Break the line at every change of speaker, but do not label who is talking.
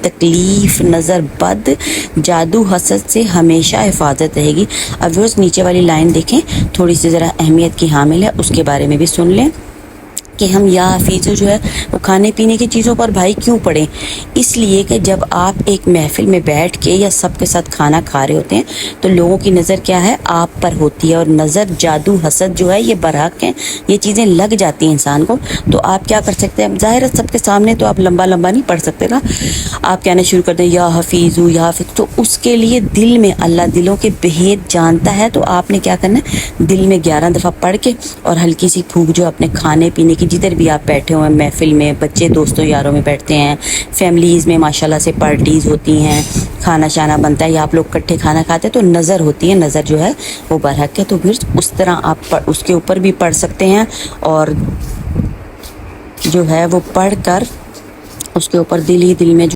तकलीफ, नज़र बद, जादू हसद से हमेशा हिफाजत रहेगी। अब व्यूअर्स नीचे वाली लाइन देखें, थोड़ी सी ज़रा अहमियत की हामिल है, उसके बारे में भी सुन लें कि हम या हफीज़ जो है वो खाने पीने की चीज़ों पर भाई क्यों पड़े। इसलिए कि जब आप एक महफिल में बैठ के या सबके साथ खाना खा रहे होते हैं तो लोगों की नज़र क्या है, आप पर होती है। और नज़र, जादू, हसद जो है ये बरहक है, ये चीज़ें लग जाती हैं इंसान को। तो आप क्या कर सकते हैं, ज़ाहिर है सबके सामने तो आप लंबा लंबा नहीं पढ़ सकते ना, आप कहना शुरू कर दें या हफीज़ू या हफीज़, तो उसके लिए दिल में, अल्लाह दिलों के भेद जानता है। तो आपने क्या करना है, दिल में 11 दफ़ा पढ़ के और हल्की सी फूंक जो अपने खाने पीने की, जिधर भी आप बैठे हुए हैं, महफिल में, बच्चे दोस्तों यारों में बैठते हैं, फैमिलीज़ में माशाल्लाह से पार्टीज़ होती हैं, खाना शाना बनता है या आप लोग इकट्ठे खाना खाते हैं, तो नज़र होती है, नज़र जो है वो बरहक है। तो फिर उस तरह आप उसके ऊपर भी पढ़ सकते हैं और जो है वो पढ़ कर उसके ऊपर दिल ही दिल में